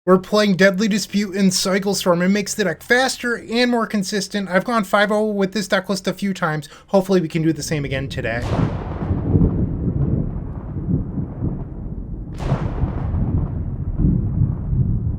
We're playing Deadly Dispute in Cycle Storm. It makes the deck faster and more consistent. I've gone 5-0 with this deck list a few times. Hopefully we can do the same again today.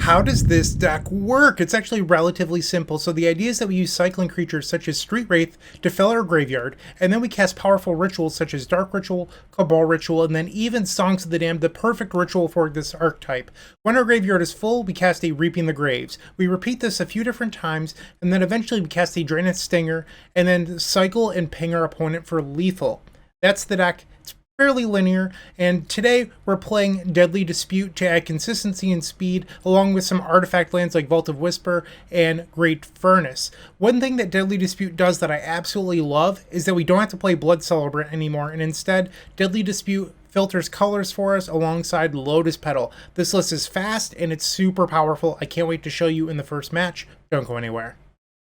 How does this deck work? It's actually relatively simple. So the idea is that we use cycling creatures such as Street Wraith to fill our graveyard, and then we cast powerful rituals such as Dark Ritual, Cabal Ritual, and then even Songs of the Damned, the perfect ritual for this archetype. When our graveyard is full, we cast a Reaping the Graves. We repeat this a few different times, and then eventually we cast a Drannith Stinger, and then cycle and ping our opponent for lethal. That's the deck. It's fairly linear, and today we're playing Deadly Dispute to add consistency and speed, along with some artifact lands like Vault of Whisper and Great Furnace. One thing that Deadly Dispute does that I absolutely love is that we don't have to play Blood Celebrant anymore, and instead Deadly Dispute filters colors for us alongside Lotus Petal. This list is fast and it's super powerful. I can't wait to show you in the first match. Don't go anywhere.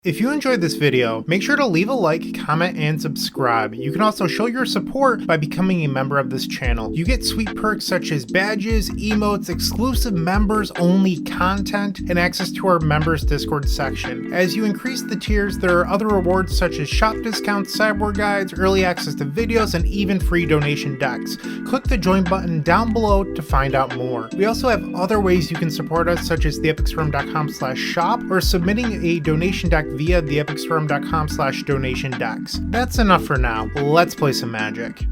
If you enjoyed this video, make sure to leave a like, comment, and subscribe. You can also show your support by becoming a member of this channel. You get sweet perks such as badges, emotes, exclusive members-only content, and access to our members Discord section. As you increase the tiers, there are other rewards such as shop discounts, sideboard guides, early access to videos, and even free donation decks. Click the join button down below to find out more. We also have other ways you can support us, such as theepicstorm.com/shop or submitting a donation deck via theepicstorm.com/donation decks. That's enough for now. Let's play some Magic.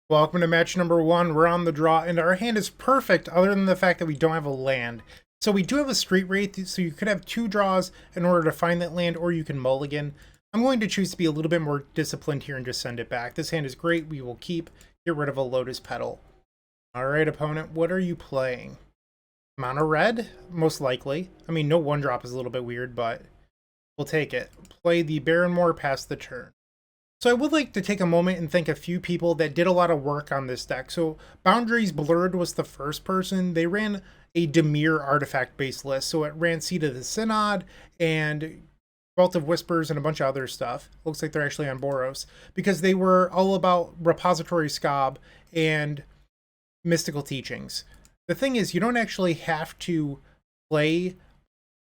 Welcome to match number 1. We're on the draw, and our hand is perfect other than the fact that we don't have a land. So we do have a Street Wraith, so you could have 2 draws in order to find that land, or you can mulligan. I'm going to choose to be a little bit more disciplined here and just send it back. This hand is great. We will get rid of a Lotus Petal. Alright, opponent, what are you playing? Mono red? Most likely. I mean, no 1-drop is a little bit weird, but we'll take it. Play the Baron Moor past the turn. So I would like to take a moment and thank a few people that did a lot of work on this deck. So Boundaries Blurred was the first person. They ran a Dimir artifact-based list. So it ran Seed of the Synod and Vault of Whispers and a bunch of other stuff. Looks like they're actually on Boros. Because they were all about Repository Scob and Mystical Teachings. The thing is, you don't actually have to play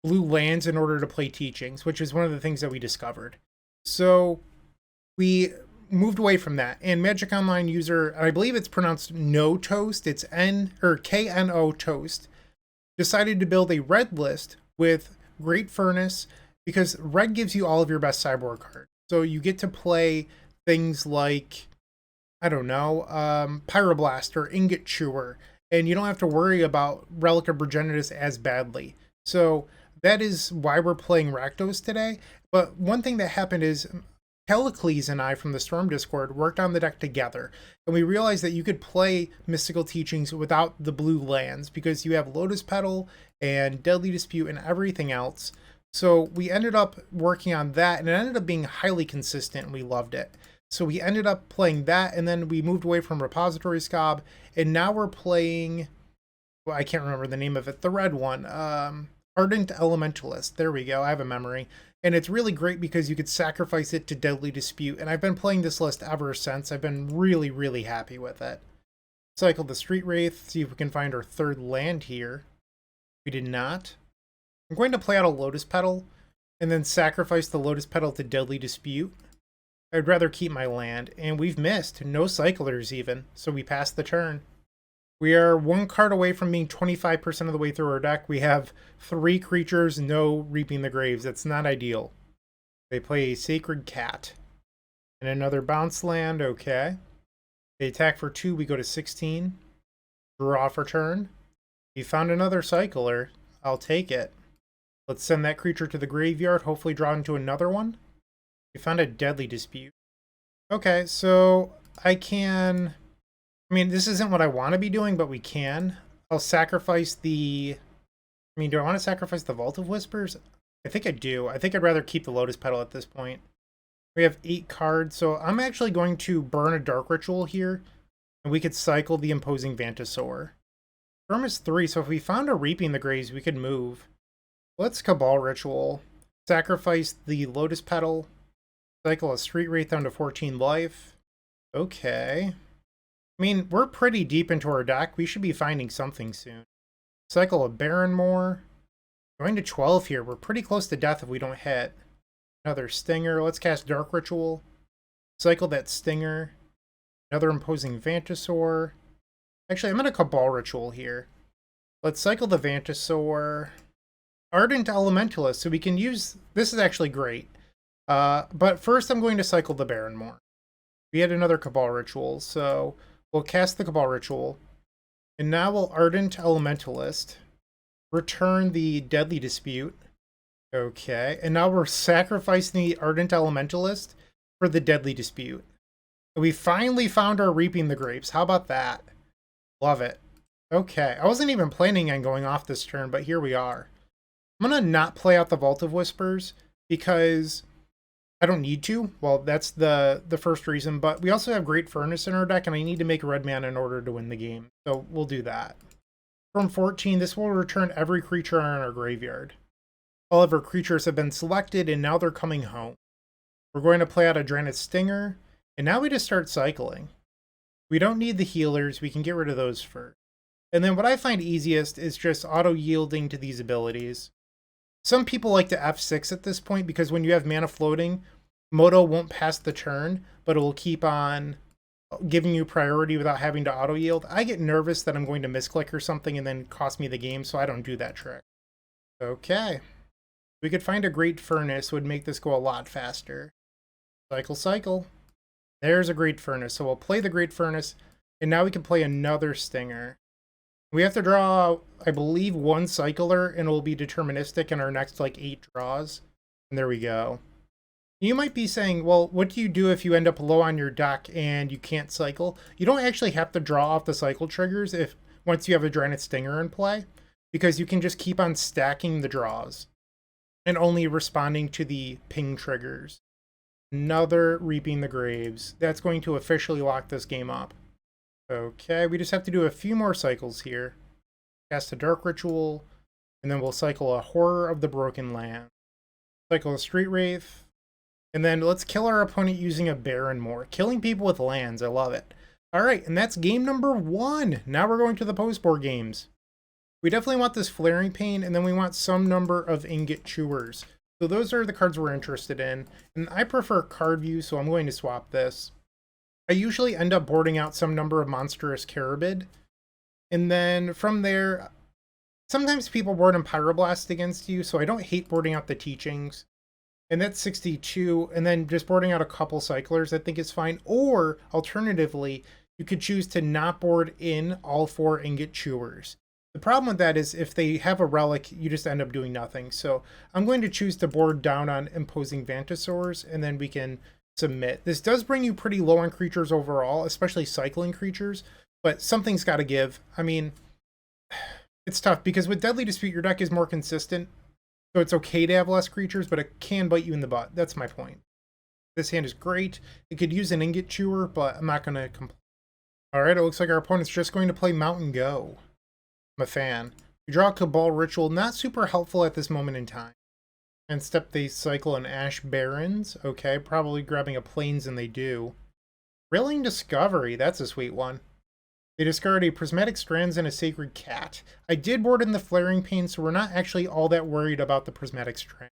blue lands in order to play Teachings, which is one of the things that we discovered. So we moved away from that, and Magic Online user, I believe it's pronounced No Toast, it's KNO Toast, decided to build a red list with Great Furnace because red gives you all of your best sideboard cards. So you get to play things like, I don't know, Pyroblast or Ingot Chewer, and you don't have to worry about Relic of Progenitus as badly. So that is why we're playing Rakdos today. But one thing that happened is Callicles and I from the Storm Discord worked on the deck together, and we realized that you could play Mystical Teachings without the blue lands because you have Lotus Petal and Deadly Dispute and everything else. So we ended up working on that, and it ended up being highly consistent, and we loved it. So we ended up playing that, and then we moved away from Repository Scob, and now we're playing, well, I can't remember the name of it, the red one, Ardent Elementalist. There we go, I have a memory. And it's really great because you could sacrifice it to Deadly Dispute, and I've been playing this list ever since. I've been really, really happy with it. Cycle the Street Wraith, see if we can find our 3rd land here. We did not. I'm going to play out a Lotus Petal, and then sacrifice the Lotus Petal to Deadly Dispute. I'd rather keep my land, and we've missed. No cyclers even, so we passed the turn. We are 1 card away from being 25% of the way through our deck. We have 3 creatures, no Reaping the Graves. That's not ideal. They play a Sacred Cat. And another bounce land, okay. They attack for 2, we go to 16. Draw for turn. We found another cycler. I'll take it. Let's send that creature to the graveyard, hopefully draw into another one. We found a Deadly Dispute. Okay, so I mean, this isn't what I want to be doing, but we can. I'll sacrifice the... I mean, do I want to sacrifice the Vault of Whispers? I think I do. I think I'd rather keep the Lotus Petal at this point. We have 8 cards, so I'm actually going to burn a Dark Ritual here, and we could cycle the Imposing Vantasaur. Firm is 3, so if we found a Reaping the Graves, we could move. Let's Cabal Ritual. Sacrifice the Lotus Petal. Cycle a Street Wraith down to 14 life. Okay. I mean, we're pretty deep into our deck. We should be finding something soon. Cycle a Barrenmore. Going to 12 here. We're pretty close to death if we don't hit. Another Stinger. Let's cast Dark Ritual. Cycle that Stinger. Another Imposing Vantasaur. Actually, I'm going to Cabal Ritual here. Let's cycle the Vantasaur. Ardent Elementalist, so we can use... This is actually great. But first I'm going to cycle the Barrenmore. We had another Cabal Ritual, so we'll cast the Cabal Ritual. And now we'll Ardent Elementalist. Return the Deadly Dispute. Okay, and now we're sacrificing the Ardent Elementalist for the Deadly Dispute. We finally found our Reaping the Grapes. How about that? Love it. Okay, I wasn't even planning on going off this turn, but here we are. I'm going to not play out the Vault of Whispers because I don't need to. Well, that's the first reason, but we also have Great Furnace in our deck, and I need to make a red mana in order to win the game. So we'll do that. From 14, this will return every creature on our graveyard. All of our creatures have been selected, and now they're coming home. We're going to play out a Drannith Stinger, and now we just start cycling. We don't need the healers. We can get rid of those first. And then what I find easiest is just auto-yielding to these abilities. Some people like to F6 at this point because when you have mana floating, Moto won't pass the turn, but it will keep on giving you priority without having to auto-yield. I get nervous that I'm going to misclick or something and then cost me the game, so I don't do that trick. Okay. We could find a Great Furnace would make this go a lot faster. Cycle, cycle. There's a Great Furnace, so we'll play the Great Furnace, and now we can play another Stinger. We have to draw, I believe, one cycler, and it will be deterministic in our next, 8 draws. And there we go. You might be saying, well, what do you do if you end up low on your deck and you can't cycle? You don't actually have to draw off the cycle triggers once you have a Drannith Stinger in play, because you can just keep on stacking the draws and only responding to the ping triggers. Another Reaping the Graves. That's going to officially lock this game up. Okay, we just have to do a few more cycles here. Cast a Dark Ritual, and then we'll cycle a Horror of the Broken Land. Cycle a Street Wraith, and then let's kill our opponent using a Barrenmore. Killing people with lands, I love it. Alright, and that's game number 1. Now we're going to the post-board games. We definitely want this Flaring Pain, and then we want some number of Ingot Chewers. So those are the cards we're interested in. And I prefer Card View, so I'm going to swap this. I usually end up boarding out some number of Monstrous Carabid. And then from there, sometimes people board in Pyroblast against you, so I don't hate boarding out the Teachings. And that's 62, and then just boarding out a couple Cyclers I think is fine. Or, alternatively, you could choose to not board in all 4 Ingot Chewers. The problem with that is if they have a Relic, you just end up doing nothing. So I'm going to choose to board down on Imposing Vantasaurs, and then we can submit. This does bring you pretty low on creatures overall, especially cycling creatures, but something's got to give. I mean, it's tough because with Deadly Dispute, your deck is more consistent, so it's okay to have less creatures, but it can bite you in the butt. That's my point. This hand is great. It could use an Ingot Chewer, but I'm not going to complain. Alright, it looks like our opponent's just going to play Mountain Go. I'm a fan. We draw a Cabal Ritual, not super helpful at this moment in time. And step they cycle an Ash Barrens. Okay, probably grabbing a Plains, and they do. Thrilling Discovery, that's a sweet one. They discard a Prismatic Strands and a Sacred Cat. I did board in the Flaring Pain, so we're not actually all that worried about the Prismatic Strand.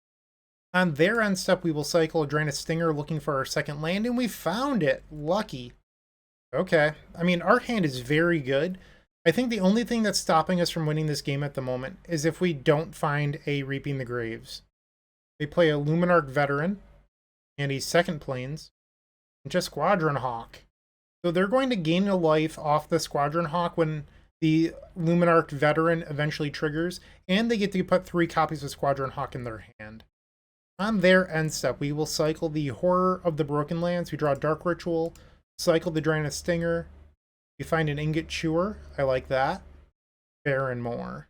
On their end step, we will cycle a Drannith Stinger looking for our second land, and we found it! Lucky. Okay, I mean, our hand is very good. I think the only thing that's stopping us from winning this game at the moment is if we don't find a Reaping the Graves. They play a Luminarch Veteran and a second Plains and just Squadron Hawk. So they're going to gain a life off the Squadron Hawk when the Luminarch Veteran eventually triggers, and they get to put 3 copies of Squadron Hawk in their hand. On their end step, we will cycle the Horror of the Broken Lands. We draw Dark Ritual, cycle the Drannith Stinger. We find an Ingot Chewer. I like that. Barrenmore.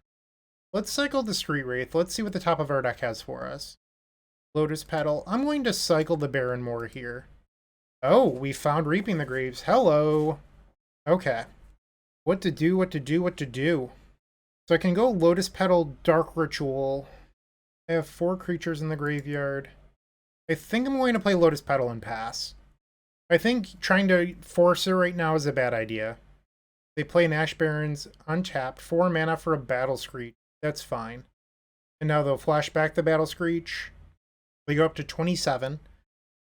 Let's cycle the Street Wraith. Let's see what the top of our deck has for us. Lotus Petal. I'm going to cycle the Barrenmore here. Oh, we found Reaping the Graves. Hello. Okay. What to do, what to do, what to do. So I can go Lotus Petal, Dark Ritual. I have 4 creatures in the graveyard. I think I'm going to play Lotus Petal and pass. I think trying to force it right now is a bad idea. They play an Ash Barrens untapped, 4 mana for a Battle Screech. That's fine. And now they'll flash back the Battle Screech. We go up to 27,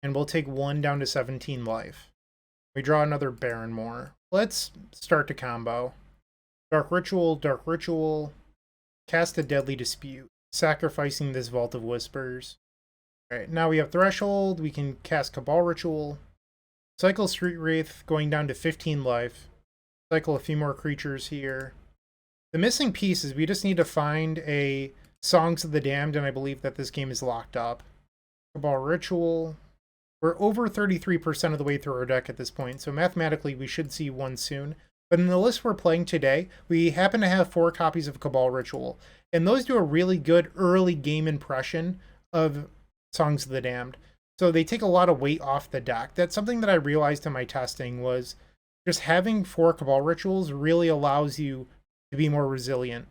and we'll take 1 down to 17 life. We draw another Baron more. Let's start the combo. Dark Ritual, cast a Deadly Dispute, sacrificing this Vault of Whispers. Alright, now we have Threshold, we can cast Cabal Ritual, cycle Street Wraith, going down to 15 life, cycle a few more creatures here. The missing piece is we just need to find a Songs of the Damned, and I believe that this game is locked up. Cabal Ritual. We're over 33% of the way through our deck at this point, so mathematically we should see one soon. But in the list we're playing today, we happen to have 4 copies of Cabal Ritual, and those do a really good early game impression of Songs of the Damned. So they take a lot of weight off the deck. That's something that I realized in my testing, was just having 4 Cabal Rituals really allows you to be more resilient.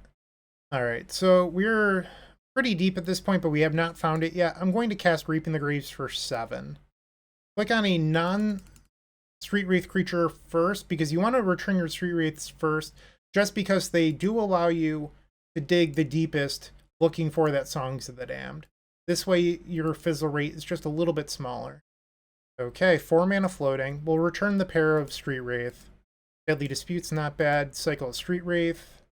Alright, so we're pretty deep at this point, but we have not found it yet. I'm going to cast Reaping the Graves for 7. Click on a non-Street Wraith creature first, because you want to return your Street Wraiths first, just because they do allow you to dig the deepest looking for that Songs of the Damned. This way your fizzle rate is just a little bit smaller. Okay, 4 mana floating. We'll return the pair of Street Wraith. Deadly Dispute's not bad. Cycle of Street Wraith.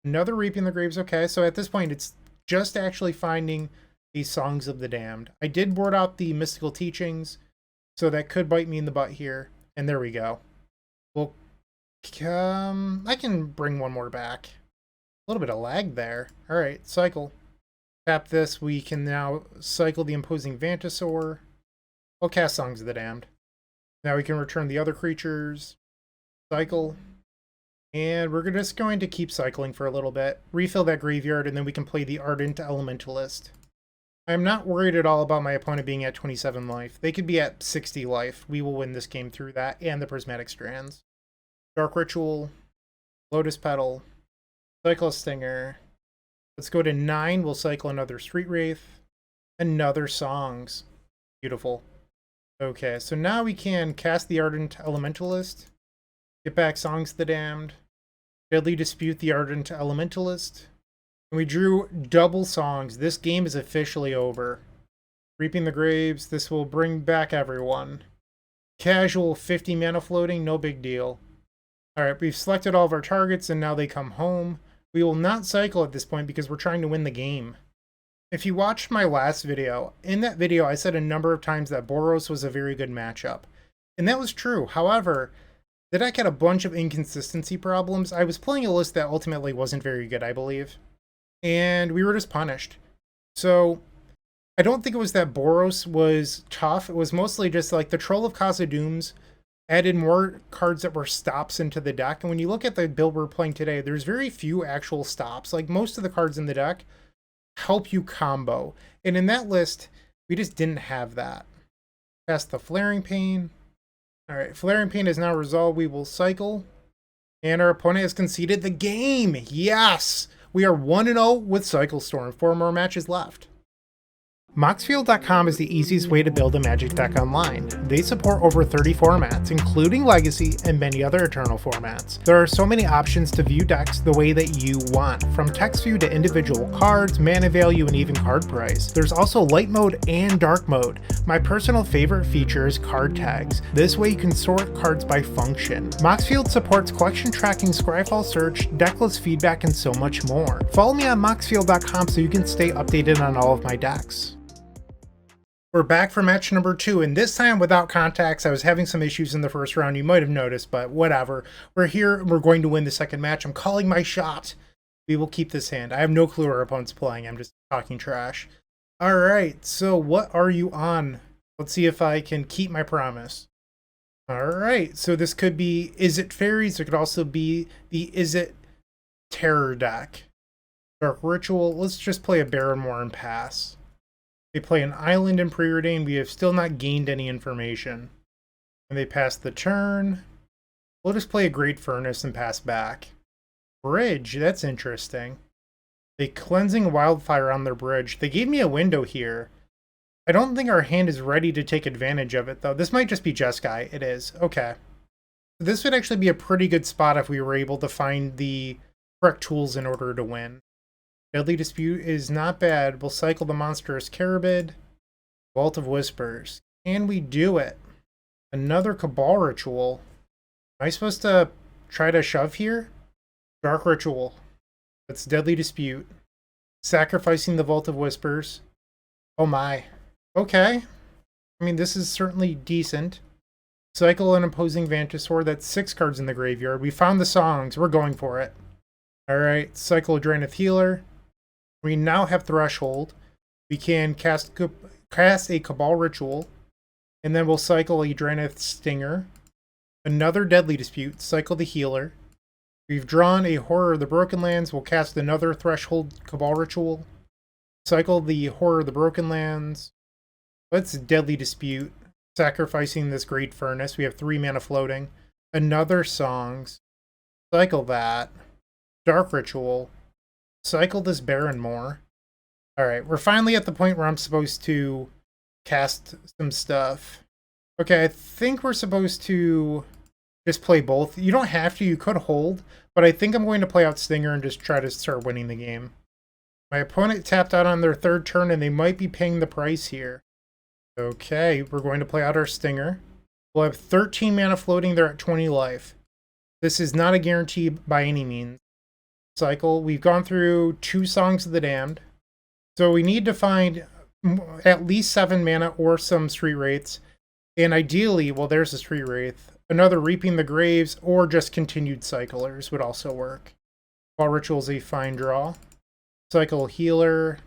Another Reaping the Graves. Okay, so at this point it's just actually finding these Songs of the Damned. I did board out the Mystical Teachings, so that could bite me in the butt here. And there we go. Well, I can bring one more back. A little bit of lag there. Alright, cycle. Tap this. We can now cycle the Imposing Vantasaur. I'll cast Songs of the Damned. Now we can return the other creatures. Cycle. And we're just going to keep cycling for a little bit. Refill that graveyard, and then we can play the Ardent Elementalist. I'm not worried at all about my opponent being at 27 life. They could be at 60 life. We will win this game through that and the Prismatic Strands. Dark Ritual, Lotus Petal, cycle a Stinger. Let's go to 9. We'll cycle another Street Wraith. Another Songs. Beautiful. Okay, so now we can cast the Ardent Elementalist. Get back Songs of the Damned. Deadly Dispute the Ardent Elementalist. We drew double songs. This game is officially over. Reaping the Graves. This will bring back everyone. Casual 50 mana floating. No big deal. Alright, we've selected all of our targets and now they come home. We will not cycle at this point because we're trying to win the game. If you watched my last video, in that video I said a number of times that Boros was a very good matchup. And that was true. However, the deck had a bunch of inconsistency problems. I was playing a list that ultimately wasn't very good, I believe. And we were just punished. So I don't think it was that Boros was tough. It was mostly just like the Troll of Khazad-dûms added more cards that were stops into the deck. And when you look at the build we're playing today, there's very few actual stops. Like most of the cards in the deck help you combo. And in that list, we just didn't have that. Cast the Flaring Pain. Alright, Flaring Pain is now resolved. We will cycle. And our opponent has conceded the game. Yes! We are 1-0 with Cycle Storm. 4 more matches left. Moxfield.com is the easiest way to build a Magic deck online. They support over 30 formats, including Legacy and many other Eternal formats. There are so many options to view decks the way that you want, from text view to individual cards, mana value, and even card price. There's also light mode and dark mode. My personal favorite feature is card tags. This way you can sort cards by function. Moxfield supports collection tracking, Scryfall search, decklist feedback, and so much more. Follow me on Moxfield.com so you can stay updated on all of my decks. We're back for match number 2, and this time without contacts. I was having some issues in the first round, you might have noticed, but whatever. We're here, and we're going to win the second match. I'm calling my shot. We will keep this hand. I have no clue our opponent's playing. I'm just talking trash. Alright, so what are you on? Let's see if I can keep my promise. Alright, so this could be Is It Fairies? It could also be the Is It Terror deck. Dark Ritual. Let's just play a Barrymore and pass. They play an island in Preordain. We have still not gained any information. And they pass the turn. We'll just play a Great Furnace and pass back. Bridge, that's interesting. They Cleansing Wildfire on their bridge. They gave me a window here. I don't think our hand is ready to take advantage of it, though. This might just be Jeskai. It is. Okay. This would actually be a pretty good spot if we were able to find the correct tools in order to win. Deadly Dispute is not bad. We'll cycle the Monstrous Carabid. Vault of Whispers. Can we do it? Another Cabal Ritual. Am I supposed to try to shove here? Dark Ritual. That's Deadly Dispute. Sacrificing the Vault of Whispers. Oh my. Okay. I mean, this is certainly decent. Cycle an Imposing Vantasaur. That's 6 cards in the graveyard. We found the songs. We're going for it. Alright. Cycle a Drannith Healer. We now have Threshold. We can cast a Cabal Ritual. And then we'll cycle a Drannith Stinger. Another Deadly Dispute. Cycle the Healer. We've drawn a Horror of the Broken Lands. We'll cast another Threshold Cabal Ritual. Cycle the Horror of the Broken Lands. Let's Deadly Dispute. Sacrificing this Great Furnace. We have 3 mana floating. Another Songs. Cycle that. Dark Ritual. Cycle this Barrenmoor. Alright, we're finally at the point where I'm supposed to cast some stuff. Okay, I think we're supposed to just play both. You don't have to, you could hold, but I think I'm going to play out Stinger and just try to start winning the game. My opponent tapped out on their 3rd turn and they might be paying the price here. Okay, we're going to play out our Stinger. We'll have 13 mana floating, they're at 20 life. This is not a guarantee by any means. Cycle, we've gone through 2 Songs of the Damned. So we need to find at least 7 mana or some Street Wraiths. And ideally, well, there's a Street Wraith. Another Reaping the Graves or just continued Cyclers would also work. Ball Ritual's a fine draw. Cycle Healer.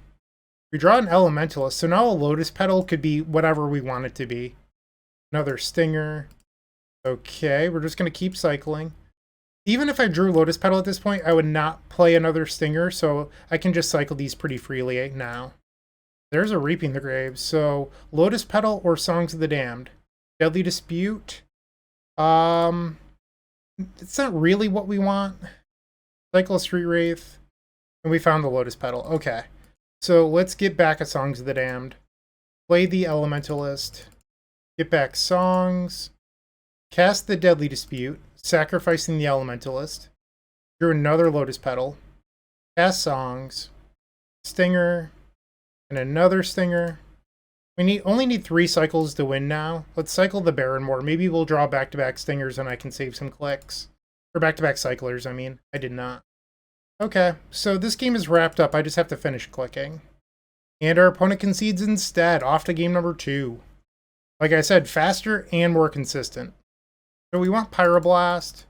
We draw an Elementalist, so now a Lotus Petal could be whatever we want it to be. Another Stinger. Okay, we're just going to keep cycling. Even if I drew Lotus Petal at this point, I would not play another Stinger, so I can just cycle these pretty freely now. There's a Reaping the Graves, so Lotus Petal or Songs of the Damned. Deadly Dispute. It's not really what we want. Cycle Street Wraith. And we found the Lotus Petal. Okay. So let's get back at Songs of the Damned. Play the Elementalist. Get back Songs. Cast the Deadly Dispute. Sacrificing the Elementalist. Drew another Lotus Petal. Cast Songs. Stinger. And another Stinger. We only need 3 cycles to win now. Let's cycle the Barrenmoor. Maybe we'll draw back-to-back Stingers and I can save some clicks. Or back-to-back Cyclers, I mean. I did not. Okay, so this game is wrapped up. I just have to finish clicking. And our opponent concedes instead. Off to game number 2. Like I said, faster and more consistent. So we want Pyroblast.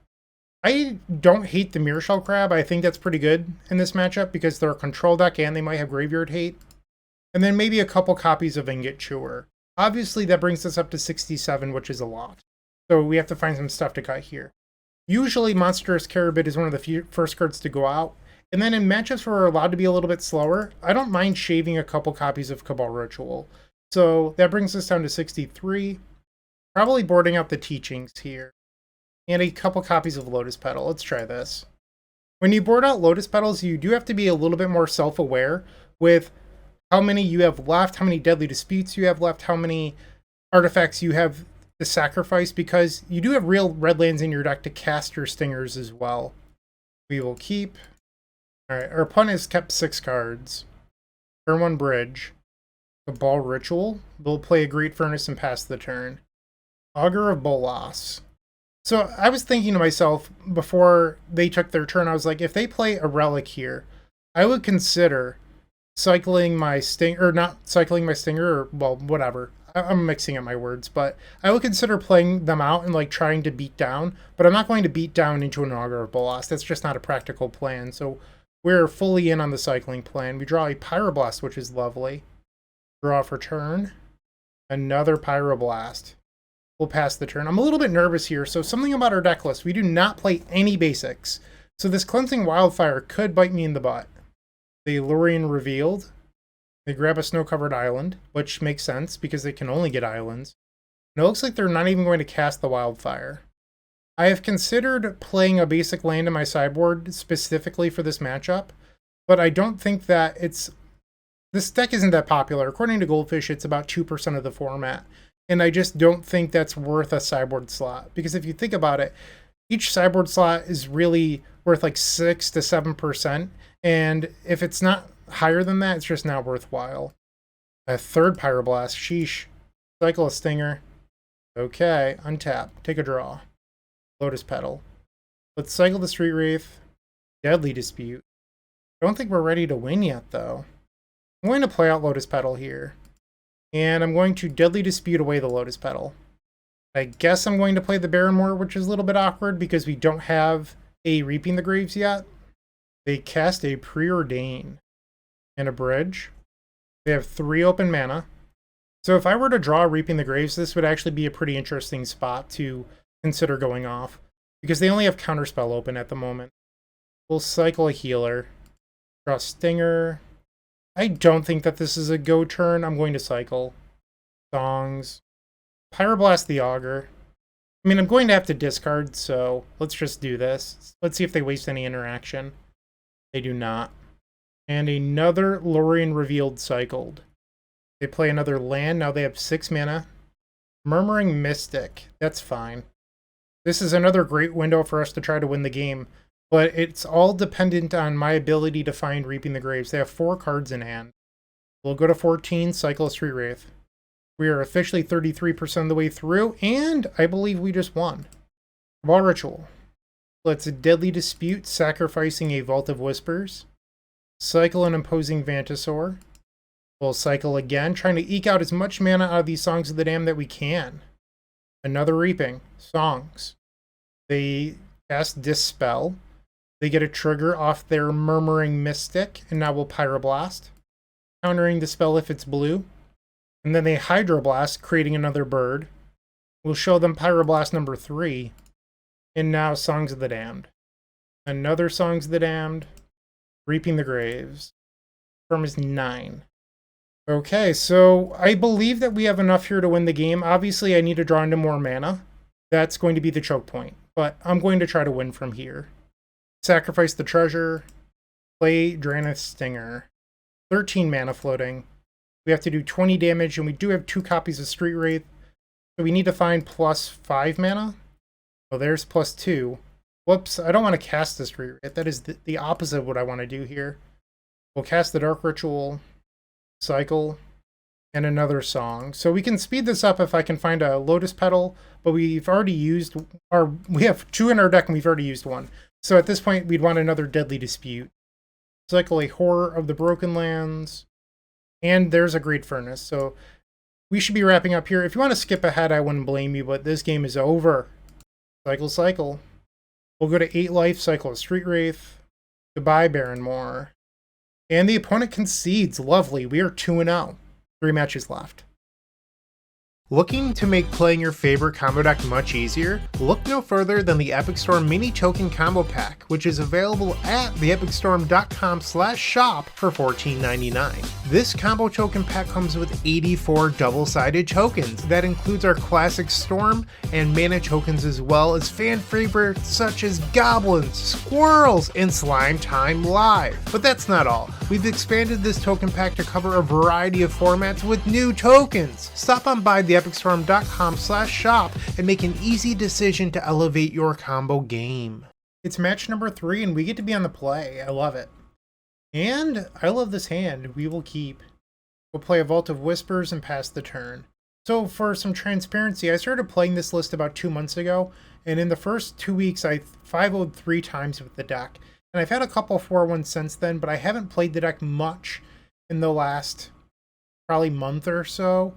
I don't hate the Mirror Shell Crab. I think that's pretty good in this matchup because they're a control deck and they might have Graveyard Hate. And then maybe a couple copies of Ingot Chewer. Obviously, that brings us up to 67, which is a lot. So we have to find some stuff to cut here. Usually, Monstrous Carabid is one of the first cards to go out. And then in matchups where we're allowed to be a little bit slower, I don't mind shaving a couple copies of Cabal Ritual. So that brings us down to 63. Probably boarding out the Teachings here. And a couple copies of Lotus Petal. Let's try this. When you board out Lotus Petals, you do have to be a little bit more self-aware with how many you have left, how many Deadly Disputes you have left, how many artifacts you have to sacrifice, because you do have real red lands in your deck to cast your Stingers as well. We will keep. Alright, our opponent has kept 6 cards. Turn 1 Bridge. Cabal Ritual. They'll play a Great Furnace and pass the turn. Augur of Boros. So I was thinking to myself before they took their turn, I was like, if they play a Relic here, I would consider cycling my Stinger, or not cycling my Stinger, or, well, whatever. I'm mixing up my words, but I would consider playing them out and like trying to beat down, but I'm not going to beat down into an Augur of Boros. That's just not a practical plan. So we're fully in on the cycling plan. We draw a Pyroblast, which is lovely. Draw for turn. Another Pyroblast. We'll pass the turn. I'm a little bit nervous here, so something about our deck list. We do not play any basics. So this Cleansing Wildfire could bite me in the butt. The Lurien Revealed. They grab a snow-covered island, which makes sense because they can only get islands. And it looks like they're not even going to cast the Wildfire. I have considered playing a basic land in my sideboard specifically for this matchup, but I don't think that it's... This deck isn't that popular. According to Goldfish, it's about 2% of the format. And I just don't think that's worth a sideboard slot. Because if you think about it, each sideboard slot is really worth like 6 to 7%. And if it's not higher than that, it's just not worthwhile. A third Pyroblast. Sheesh. Cycle a Stinger. Okay. Untap. Take a draw. Lotus Petal. Let's cycle the Street Wraith. Deadly Dispute. I don't think we're ready to win yet, though. I'm going to play out Lotus Petal here. And I'm going to Deadly Dispute away the Lotus Petal. I guess I'm going to play the Barrenmoor, which is a little bit awkward because we don't have a Reaping the Graves yet. They cast a Preordain and a Bridge. They have 3 open mana. So if I were to draw Reaping the Graves, this would actually be a pretty interesting spot to consider going off. Because they only have Counterspell open at the moment. We'll cycle a Healer. Draw Stinger. I don't think that this is a go turn. I'm going to cycle. Songs. Pyroblast the Augur. I mean, I'm going to have to discard, so let's just do this. Let's see if they waste any interaction. They do not. And another Lorien Revealed cycled. They play another land. Now they have 6 mana. Murmuring Mystic. That's fine. This is another great window for us to try to win the game. But it's all dependent on my ability to find Reaping the Graves. They have 4 cards in hand. We'll go to 14, cycle a Street Wraith. We are officially 33% of the way through, and I believe we just won. Cabal Ritual. Let's Deadly Dispute, sacrificing a Vault of Whispers. Cycle an Imposing Vantasaur. We'll cycle again, trying to eke out as much mana out of these Songs of the Damned that we can. Another Reaping. Songs. They cast Dispel. They get a trigger off their Murmuring Mystic, and now we'll Pyroblast, countering the spell if it's blue. And then they Hydroblast, creating another bird. We'll show them Pyroblast number 3. And now Songs of the Damned. Another Songs of the Damned. Reaping the Graves. Firm is 9. Okay, so I believe that we have enough here to win the game. Obviously, I need to draw into more mana. That's going to be the choke point. But I'm going to try to win from here. Sacrifice the treasure. Play Drannith Stinger. 13 mana floating. We have to do 20 damage, and we do have 2 copies of Street Wraith. So we need to find plus 5 mana. Oh, there's plus 2. Whoops, I don't want to cast the Street Wraith. That is the opposite of what I want to do here. We'll cast the Dark Ritual. Cycle. And another song. So we can speed this up if I can find a Lotus Petal, but we've already used, or we have 2 in our deck and we've already used 1. So at this point, we'd want another Deadly Dispute. Cycle a Horror of the Broken Lands. And there's a Great Furnace. So we should be wrapping up here. If you want to skip ahead, I wouldn't blame you, but this game is over. Cycle. We'll go to 8 life, cycle a Street Wraith. Goodbye, Barrenmoor. And the opponent concedes. Lovely. We are 2-0. 3 matches left. Looking to make playing your favorite combo deck much easier? Look no further than the Epic Storm Mini Token Combo Pack, which is available at theepicstorm.com/shop for $14.99. This combo token pack comes with 84 double-sided tokens. That includes our classic Storm and mana tokens, as well as fan favorites such as Goblins, Squirrels, and Slime Time Live. But that's not all. We've expanded this token pack to cover a variety of formats with new tokens. Stop on by theepicstorm.com/shop and make an easy decision to elevate your combo game. It's match number 3 and we get to be on the play. I love it. And I love this hand. We will keep. We'll play a Vault of Whispers and pass the turn. So for some transparency, I started playing this list about 2 months ago, and in the first 2 weeks I 5-0'd 3 times with the deck. And I've had a couple 4-1 since then, but I haven't played the deck much in the last probably month or so.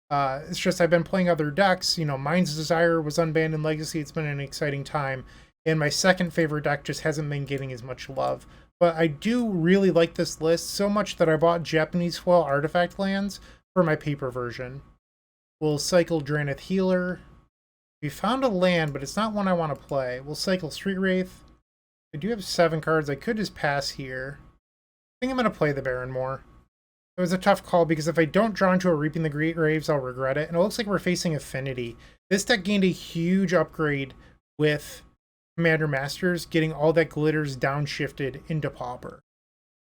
It's just I've been playing other decks. You know, Mind's Desire was unbanned in Legacy. It's been an exciting time. And my second favorite deck just hasn't been getting as much love. But I do really like this list so much that I bought Japanese Foil Artifact lands for my paper version. We'll cycle Drannith Healer. We found a land, but it's not one I want to play. We'll cycle Street Wraith. I do have 7 cards. I could just pass here. I think I'm going to play the Barrenmoor. It was a tough call because if I don't draw into a Reaping the Graves, I'll regret it. And it looks like we're facing Affinity. This deck gained a huge upgrade with Commander Masters, getting all that glitters downshifted into Pauper.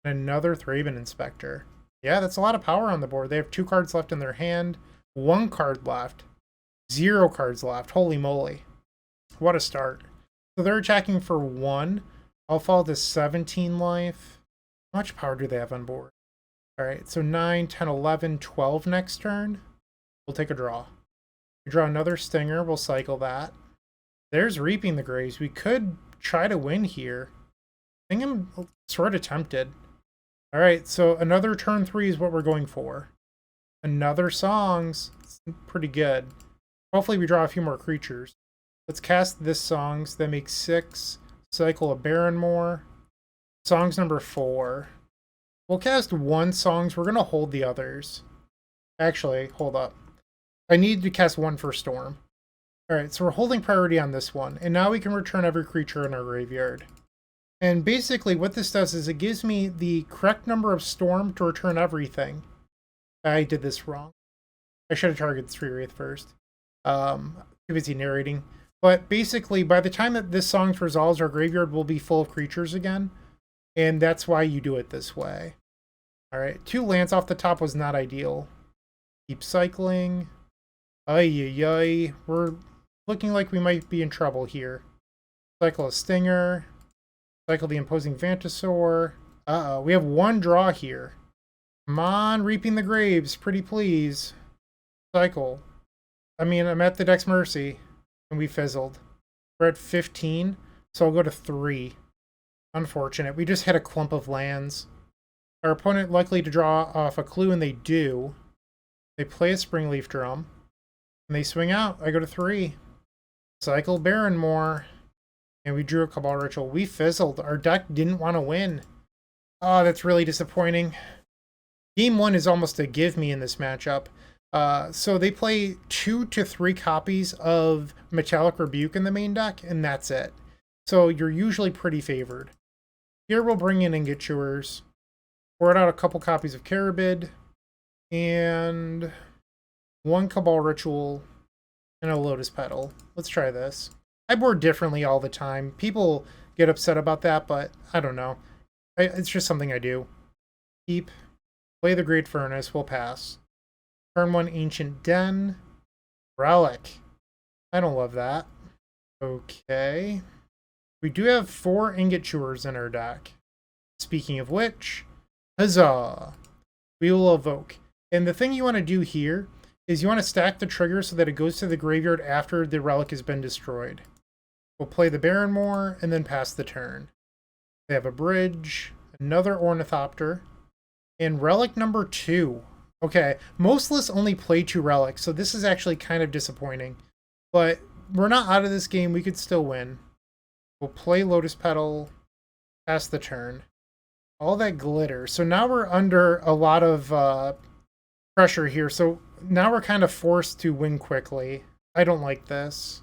Another Thraben Inspector. Yeah, that's a lot of power on the board. They have 2 cards left in their hand, 1 card left. 0 cards left. Holy moly. What a start. So they're attacking for 1. I'll fall to 17 life. How much power do they have on board? Alright, so 9, 10, 11, 12 next turn. We'll take a draw. We draw another Stinger. We'll cycle that. There's Reaping the Graves. We could try to win here. I think I'm sort of tempted. Alright, so another turn 3 is what we're going for. Another Songs. It's pretty good. Hopefully we draw a few more creatures. Let's cast this Songs. That makes 6. Cycle a Barrenmoor. Songs number 4. We'll cast 1 Songs. We're going to hold the others. Actually, hold up. I need to cast 1 for Storm. Alright, so we're holding priority on this one. And now we can return every creature in our graveyard. And basically what this does is it gives me the correct number of Storm to return everything. I did this wrong. I should have targeted 3 Wraith first. Too busy narrating. But basically, by the time that this song resolves, our graveyard will be full of creatures again. And that's why you do it this way. Alright, 2 lands off the top was not ideal. Keep cycling. Ay. We're looking like we might be in trouble here. Cycle a Stinger. Cycle the Imposing Vantasaur. Uh-oh, we have 1 draw here. Come on, Reaping the Graves, pretty please. Cycle. I mean, I'm at the deck's mercy. And we fizzled. We're at 15, so I'll go to 3. Unfortunate. We just hit a clump of lands. Our opponent likely to draw off a clue, and they do. They play a Springleaf Drum. And they swing out. I go to 3. Cycle Barrenmoor. And we drew a Cabal Ritual. We fizzled. Our deck didn't want to win. Oh, that's really disappointing. Game 1 is almost a give me in this matchup. So they play 2 to 3 copies of Metallic Rebuke in the main deck, and that's it. So you're usually pretty favored. Here we'll bring in Ingot Chewers. Pour out a couple copies of Carabid. And 1 Cabal Ritual. And a Lotus Petal. Let's try this. I board differently all the time. People get upset about that, but I don't know. It's just something I do. Keep. Play the Great Furnace. We'll pass. Turn 1 Ancient Den. Relic. I don't love that. Okay. We do have 4 Ingot Chewers in our deck. Speaking of which, huzzah! We will evoke. And the thing you want to do here is you want to stack the trigger so that it goes to the graveyard after the relic has been destroyed. We'll play the Barrenmoor and then pass the turn. They have a bridge, another Ornithopter, and relic number 2. Okay, most lists only play 2 relics, so this is actually kind of disappointing. But we're not out of this game, we could still win. We'll play Lotus Petal, pass the turn. All that glitter. So now we're under a lot of pressure here, so now we're kind of forced to win quickly. I don't like this.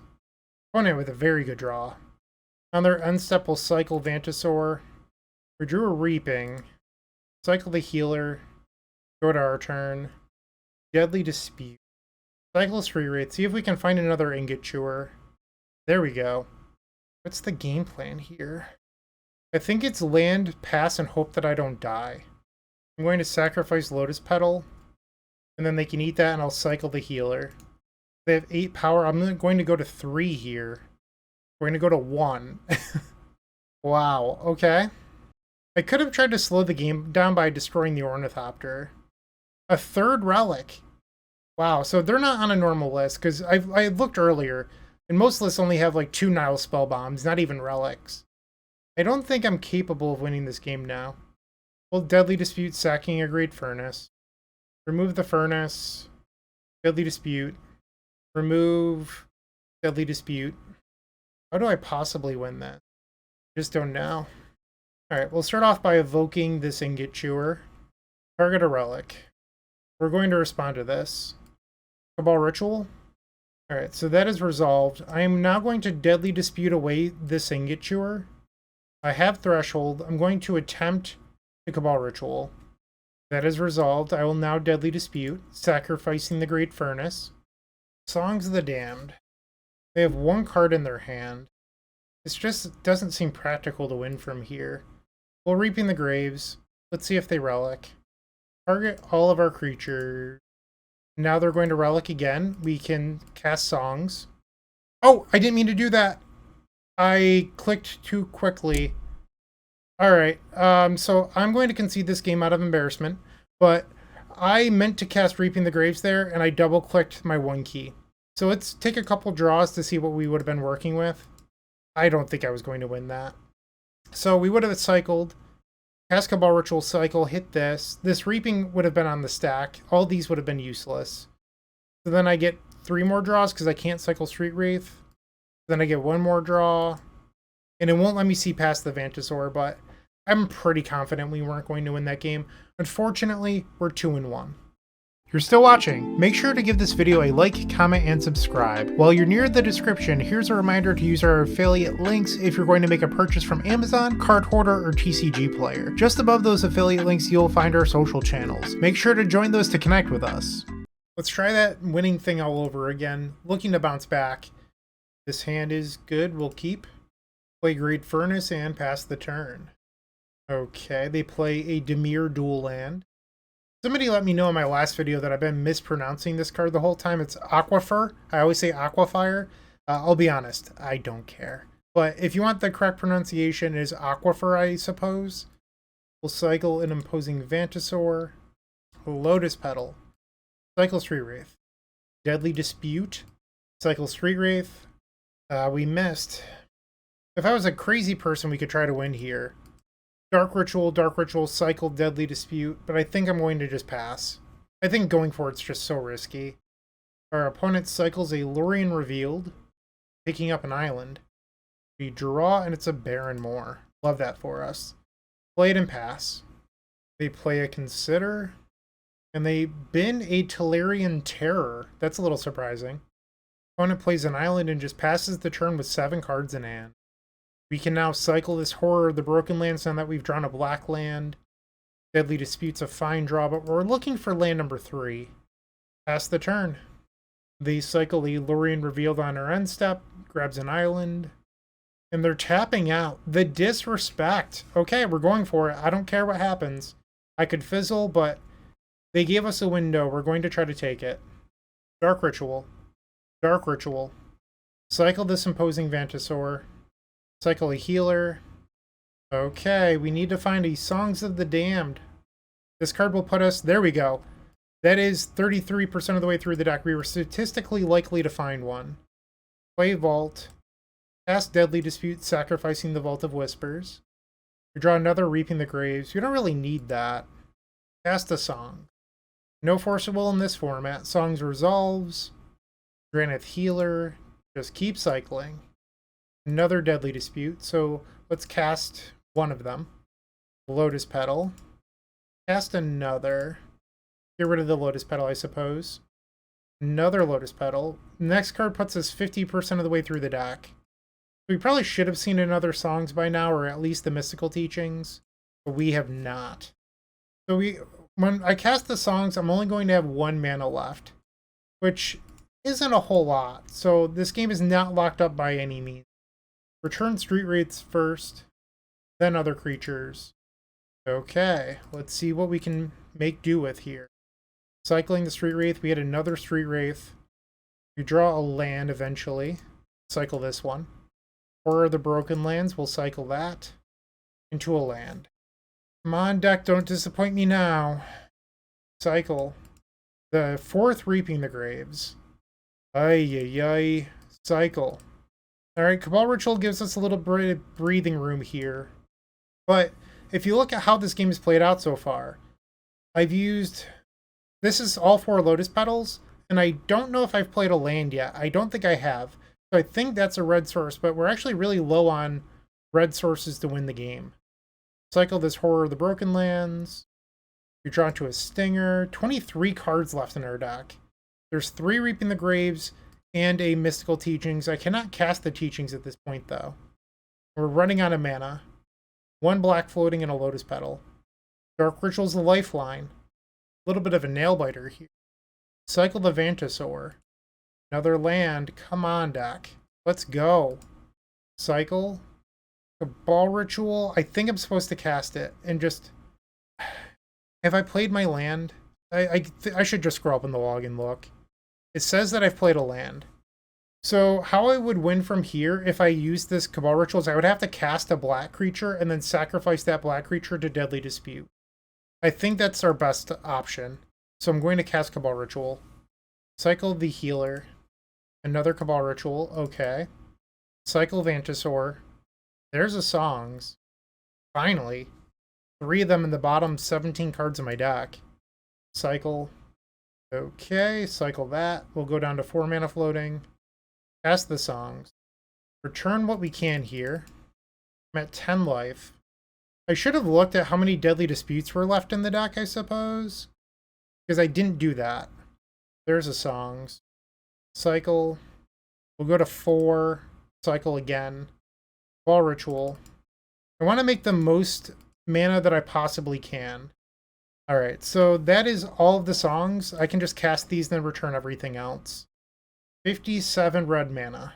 Opponent with a very good draw. On their end step, we'll cycle Vantasaur. We drew a Reaping. Cycle the Healer. Go to our turn. Deadly Dispute. Cycle a 3 Wraith. See if we can find another Ingot Chewer. There we go. What's the game plan here? I think it's land, pass, and hope that I don't die. I'm going to sacrifice Lotus Petal. And then they can eat that, and I'll cycle the Healer. They have 8 power. I'm going to go to 3 here. We're going to go to 1. Wow, okay. I could have tried to slow the game down by destroying the Ornithopter. A 3rd relic. Wow, so they're not on a normal list, because I looked earlier, and most lists only have like 2 Nile Spell Bombs, not even relics. I don't think I'm capable of winning this game now. Well, Deadly Dispute, sacking a Great Furnace. Remove the Furnace. Deadly Dispute. Remove Deadly Dispute. How do I possibly win that? Just don't know. Alright, we'll start off by evoking this Ingot Chewer. Target a relic. We're going to respond to this. Cabal Ritual. Alright, so that is resolved. I am now going to Deadly Dispute away this Ingot Chewer. I have Threshold. I'm going to attempt the Cabal Ritual. That is resolved. I will now Deadly Dispute, sacrificing the Great Furnace. Songs of the Damned. They have 1 card in their hand. It just doesn't seem practical to win from here. We'll Reaping the Graves. Let's see if they relic. Target all of our creatures. Now they're going to Relic again. We can cast Songs. Oh, I didn't mean to do that. I clicked too quickly. Alright, so I'm going to concede this game out of embarrassment, but I meant to cast Reaping the Graves there, and I double-clicked my 1 key. So let's take a couple draws to see what we would have been working with. I don't think I was going to win that. So we would have cycled, cast Cabal Ritual, cycle, hit this. This Reaping would have been on the stack. All these would have been useless. So then I get 3 more draws because I can't cycle Street Wraith. Then I get 1 more draw. And it won't let me see past the Vantasaur, but I'm pretty confident we weren't going to win that game. Unfortunately, we're 2-1. You're still watching. Make sure to give this video a like, comment, and subscribe. While you're near the description, here's a reminder to use our affiliate links if you're going to make a purchase from Amazon, Card Hoarder, or TCG Player. Just above those affiliate links, you'll find our social channels. Make sure to join those to connect with us. Let's try that winning thing all over again. Looking to bounce back. This hand is good. We'll keep. Play Great Furnace and pass the turn. Okay, they play a Dimir dual land. Somebody let me know in my last video that I've been mispronouncing this card the whole time. It's Aquifer. I always say Aquafire. I'll be honest, I don't care. But if you want the correct pronunciation, it is Aquifer, I suppose. We'll cycle an Imposing Vantasaur. Lotus Petal. Cycle Street Wraith. Deadly Dispute. Cycle Street Wraith. We missed. If I was a crazy person, we could try to win here. Dark Ritual, cycle Deadly Dispute, but I think I'm going to just pass. I think going for it's just so risky. Our opponent cycles a Lorien Revealed, picking up an island. We draw, and it's a Baron Moor. Love that for us. Play it and pass. They play a Consider, and they bin a Tolarian Terror. That's a little surprising. Opponent plays an island and just passes the turn with 7 cards in hand. We can now cycle this Horror of the Broken Lands now that we've drawn a black land. Deadly Dispute's a fine draw, but we're looking for land number 3. Pass the turn. They cycle a Lorien Revealed on our end step, grabs an island, and they're tapping out. The disrespect. Okay, we're going for it. I don't care what happens. I could fizzle, but they gave us a window. We're going to try to take it. Dark Ritual. Dark Ritual. Cycle this Imposing Vantasaur. Cycle a Healer. Okay, we need to find a Songs of the Damned. This card will put us... There we go. That is 33% of the way through the deck. We were statistically likely to find one. Play Vault. Cast Deadly Dispute, sacrificing the Vault of Whispers. We draw another Reaping the Graves. We don't really need that. Cast a Song. No Force of Will in this format. Songs resolves. Drannith Healer. Just keep cycling. Another Deadly Dispute, so let's cast one of them. Lotus Petal. Cast another. Get rid of the Lotus Petal, I suppose. Another Lotus Petal. Next card puts us 50% of the way through the deck. We probably should have seen another Songs by now, or at least the Mystical Teachings, but we have not. So when I cast the Songs, I'm only going to have 1 mana left, which isn't a whole lot. So this game is not locked up by any means. Return Street Wraiths first, then other creatures. Okay, let's see what we can make do with here. Cycling the Street Wraith, we had another Street Wraith. We draw a land eventually. Cycle this one. Horror of the Broken Lands, we'll cycle that into a land. Come on, deck, don't disappoint me now. Cycle. The 4th Reaping the Graves. Ay. Cycle. Alright, Cabal Ritual gives us a little bit of breathing room here. But if you look at how this game is played out so far, I've used... This is all 4 Lotus Petals, and I don't know if I've played a land yet. I don't think I have. So I think that's a red source, but we're actually really low on red sources to win the game. Cycle this Horror of the Broken Lands. You're drawn to a Stinger. 23 cards left in our deck. There's 3 Reaping the Graves and a Mystical Teachings. I cannot cast the Teachings at this point, though. We're running out of mana. 1 black floating and a Lotus Petal. Dark Ritual's the lifeline. A little bit of a nail-biter here. Cycle the Vantasaur. Another land. Come on, deck. Let's go. Cycle. Cabal Ritual. I think I'm supposed to cast it and just... Have I played my land? I should just scroll up in the log and look. It says that I've played a land. So how I would win from here if I use this Cabal Ritual is I would have to cast a black creature and then sacrifice that black creature to Deadly Dispute. I think that's our best option. So I'm going to cast Cabal Ritual. Cycle the Healer. Another Cabal Ritual. Okay. Cycle Vantasaur. There's a Songs. Finally. 3 of them in the bottom 17 cards of my deck. Cycle. Okay. Cycle that. We'll go down to 4 mana floating. Cast the Songs. Return what we can here. I'm at 10 life. I should have looked at how many Deadly Disputes were left in the deck, I suppose. Because I didn't do that. There's a Songs. Cycle. We'll go to 4. Cycle again. Ball Ritual. I want to make the most mana that I possibly can. Alright, so that is all of the Songs. I can just cast these and then return everything else. 57 red mana.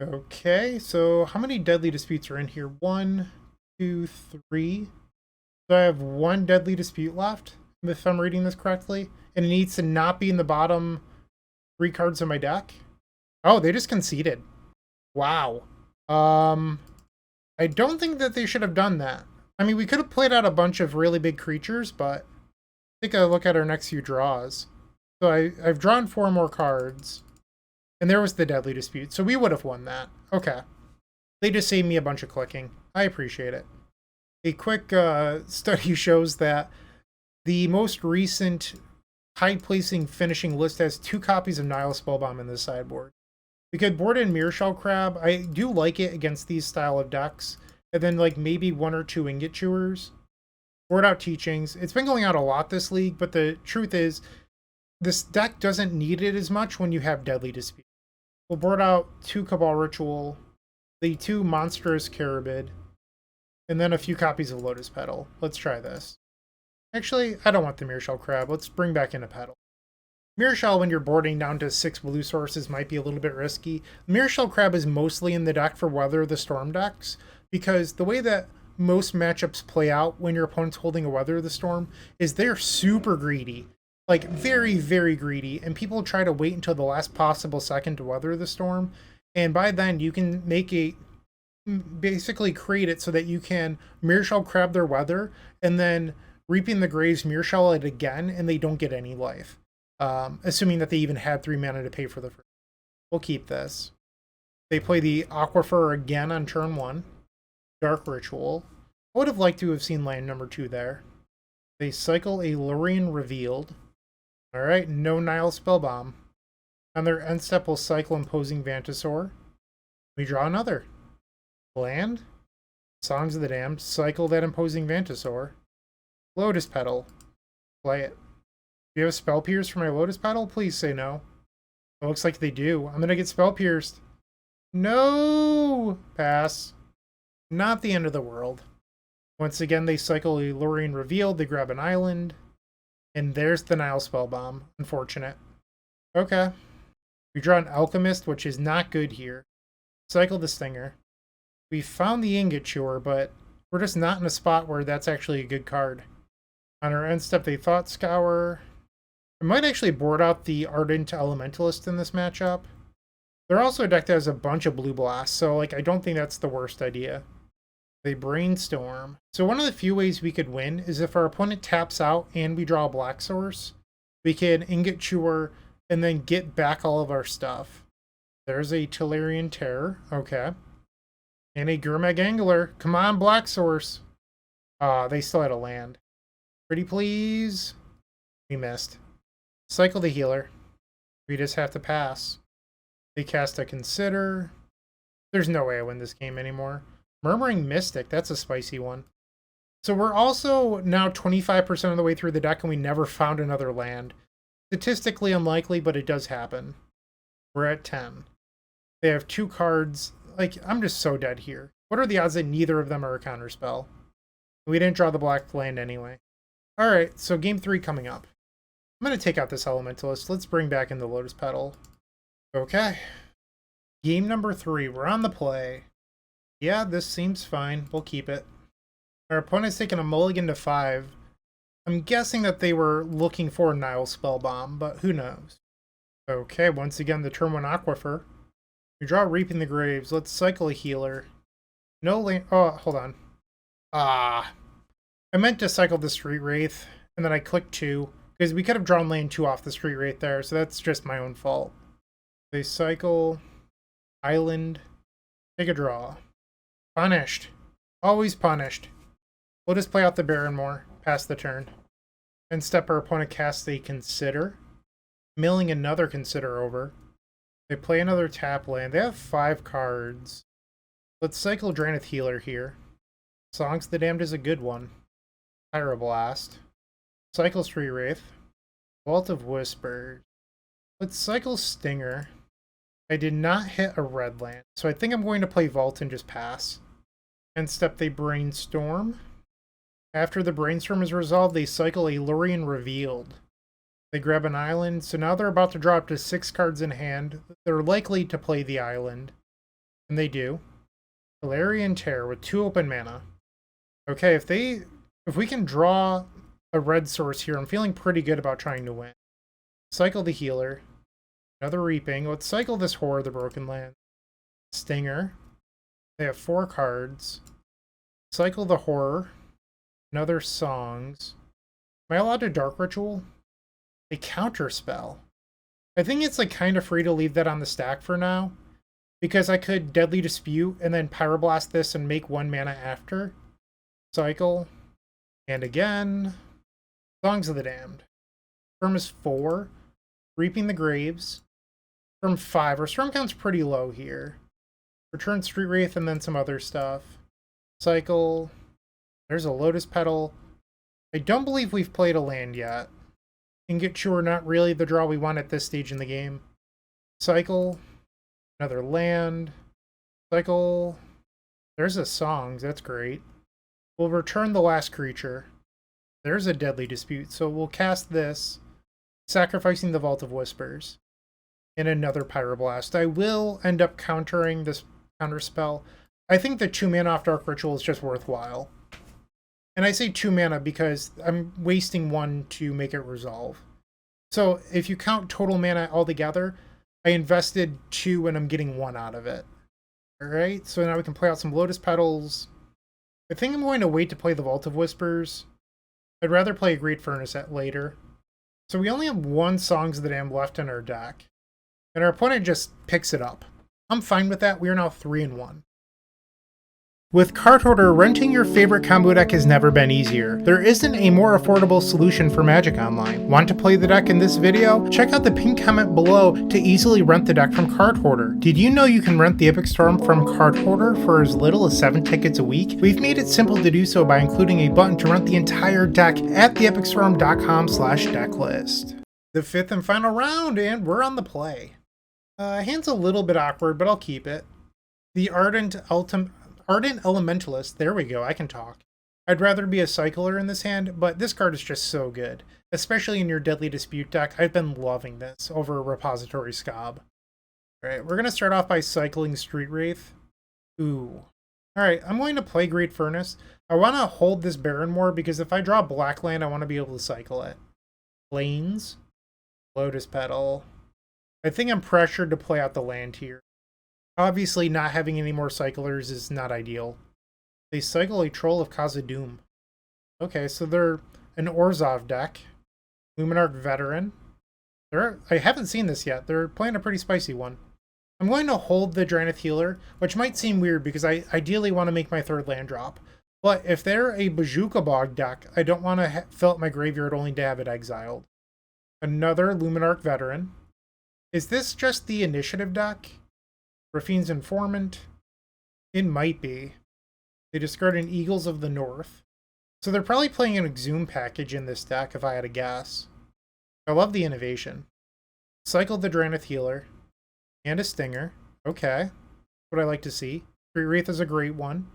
Okay, so how many Deadly Disputes are in here? 1, 2, 3. So I have 1 Deadly Dispute left, if I'm reading this correctly. And it needs to not be in the bottom 3 cards of my deck. Oh, they just conceded. Wow. I don't think that they should have done that. I mean, we could have played out a bunch of really big creatures, but I think I'll look at our next few draws. So I've drawn 4 more cards. And there was the Deadly Dispute, so we would have won that. Okay. They just saved me a bunch of clicking. I appreciate it. A quick study shows that the most recent high-placing finishing list has 2 copies of Nihil Spellbomb in the sideboard. We could board in Mirrorshell Crab. I do like it against these style of decks. And then like maybe 1 or 2 Ingot Chewers. Board out Teachings. It's been going out a lot this league, but the truth is this deck doesn't need it as much when you have Deadly Dispute. We'll board out 2 Cabal Ritual, the 2 Monstrous Carabid, and then a few copies of Lotus Petal. Let's try this. Actually, I don't want the Mirrorshell Crab. Let's bring back in a Petal. Mirrorshell, when you're boarding down to 6 blue sources, might be a little bit risky. Mirrorshell Crab is mostly in the deck for Weather the Storm decks, because the way that most matchups play out when your opponent's holding a Weather the Storm is they're super greedy. Like, very, very greedy, and people try to wait until the last possible second to Weather the Storm, and by then you can basically create it so that you can Mirrorshell Crab their Weather, and then Reaping the Graves Mirrorshell it again, and they don't get any life. Assuming that they even had 3 mana to pay for the first. We'll keep this. They play the Aquifer again on turn 1. Dark Ritual. I would have liked to have seen land number 2 there. They cycle a Lurien Revealed. Alright, no Nihil Spellbomb. On their end step, we'll cycle Imposing Vantasaur. We draw another. Land. Songs of the Damned. Cycle that Imposing Vantasaur. Lotus Petal. Play it. Do you have a Spell Pierce for my Lotus Petal? Please say no. It looks like they do. I'm going to get Spell Pierced. No! Pass. Not the end of the world. Once again, they cycle a Lurien Revealed. They grab an island. And there's the Nihil Spellbomb. Unfortunate. Okay. We draw an Alchemist, which is not good here. Cycle the Stinger. We found the Ingot Chewer, but we're just not in a spot where that's actually a good card. On our end step, they Thought Scour. I might actually board out the Ardent Elementalist in this matchup. They're also a deck that has a bunch of Blue Blasts, so like I don't think that's the worst idea. They Brainstorm. So one of the few ways we could win is if our opponent taps out and we draw a black source, we can Ingot Chewer and then get back all of our stuff. There's a Tolarian Terror. Okay. And a Gurmag Angler. Come on, black source. They still had a land. Pretty please. We missed. Cycle the Healer. We just have to pass. They cast a Consider. There's no way I win this game anymore. Murmuring Mystic, that's a spicy one. So we're also now 25% of the way through the deck and we never found another land. Statistically unlikely, but it does happen. We're at 10. They have 2 cards. Like, I'm just so dead here. What are the odds that neither of them are a counterspell? We didn't draw the black land anyway. Alright, so game 3 coming up. I'm going to take out this Elementalist. Let's bring back in the Lotus Petal. Okay. Game number 3. We're on the play. Yeah, this seems fine. We'll keep it. Our opponent's taking a mulligan to 5. I'm guessing that they were looking for a Nile Spellbomb, but who knows? Okay, once again, the turn 1 Aquifer. We draw Reaping the Graves. Let's cycle a healer. No land. Oh, hold on. Ah. I meant to cycle the Street Wraith, and then I clicked 2, because we could have drawn lane 2 off the Street Wraith there, so that's just my own fault. They cycle. Island. Take a draw. Punished. Always punished. We'll just play out the Baron more. Pass the turn. And step our opponent casts a Consider. Milling another Consider over. They play another tap land. They have 5 cards. Let's cycle Drannith Healer here. Songs of the Damned is a good one. Pyroblast. Cycle Street Wraith. Vault of Whispers. Let's cycle Stinger. I did not hit a red land, so I think I'm going to play Vault and just pass. And step they Brainstorm. After the Brainstorm is resolved, they cycle a Lurien Revealed. They grab an island, so now they're about to draw up to 6 cards in hand. They're likely to play the island. And they do. Galarian Tear with 2 open mana. Okay, if we can draw a red source here, I'm feeling pretty good about trying to win. Cycle the Healer. Another Reaping. Let's cycle this Horror of the Broken Land. Stinger. They have 4 cards. Cycle the Horror. Another Songs. Am I allowed to Dark Ritual? A Counter Spell. I think it's like kind of free to leave that on the stack for now, because I could Deadly Dispute and then Pyroblast this and make 1 mana after. Cycle. And again. Songs of the Damned. Storm is 4. Reaping the Graves. Storm 5. Our storm count's pretty low here. Return Street Wraith and then some other stuff. Cycle. There's a Lotus Petal. I don't believe we've played a land yet. Ingot Chewer, not really the draw we want at this stage in the game. Cycle. Another land. Cycle. There's a Songs. That's great. We'll return the last creature. There's a Deadly Dispute, so we'll cast this, sacrificing the Vault of Whispers. And another Pyroblast. I will end up countering this counter spell. I think the 2 mana off Dark Ritual is just worthwhile. And I say 2 mana because I'm wasting 1 to make it resolve. So if you count total mana altogether, I invested 2 and I'm getting 1 out of it. Alright, so now we can play out some Lotus Petals. I think I'm going to wait to play the Vault of Whispers. I'd rather play a Great Furnace at later. So we only have 1 Songs of the Damned left in our deck. And our opponent just picks it up. I'm fine with that. We are now 3-1. With Card Hoarder, renting your favorite combo deck has never been easier. There isn't a more affordable solution for Magic Online. Want to play the deck in this video? Check out the pinned comment below to easily rent the deck from Card Hoarder. Did you know you can rent the Epic Storm from Card Hoarder for as little as 7 tickets a week? We've made it simple to do so by including a button to rent the entire deck at theepicstorm.com/decklist. The 5th and final round, and we're on the play. Hand's a little bit awkward, but I'll keep it. The Ardent Elementalist, there we go, I can talk. I'd rather be a Cycler in this hand, but this card is just so good. Especially in your Deadly Dispute deck, I've been loving this over Repository Scob. Alright, we're going to start off by cycling Street Wraith. Ooh. Alright, I'm going to play Great Furnace. I want to hold this Baron more because if I draw Black Land, I want to be able to cycle it. Plains. Lotus Petal. I think I'm pressured to play out the land here. Obviously, not having any more cyclers is not ideal. They cycle a Troll of Khazad-dûm. Okay, so they're an Orzhov deck. Luminarch Veteran. I haven't seen this yet. They're playing a pretty spicy one. I'm going to hold the Drannith Healer, which might seem weird because I ideally want to make my 3rd land drop. But if they're a Bojuka Bog deck, I don't want to fill up my graveyard only to have it exiled. Another Luminarch Veteran. Is this just the initiative deck? Raffine's Informant? It might be. They discard an Eagles of the North. So they're probably playing an Exhume package in this deck, if I had to guess. I love the innovation. Cycle the Drannith Healer. And a Stinger. Okay. What I like to see. Street Wraith is a great one.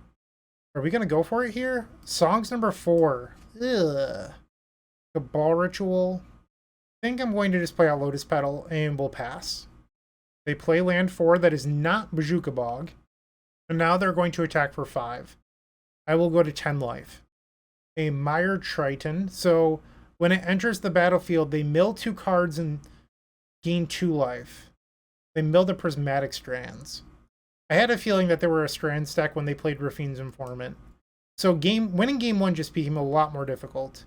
Are we going to go for it here? Songs number 4. Ugh. Cabal Ritual. I think I'm going to just play out Lotus Petal and we'll pass. They play land 4 that is not Bojuka Bog. And now they're going to attack for 5. I will go to 10 life. a Mire Triton. So when it enters the battlefield, they mill 2 cards and gain 2 life. They mill the Prismatic Strands. I had a feeling that there were a Strand stack when they played Raffine's Informant. So winning game 1 just became a lot more difficult.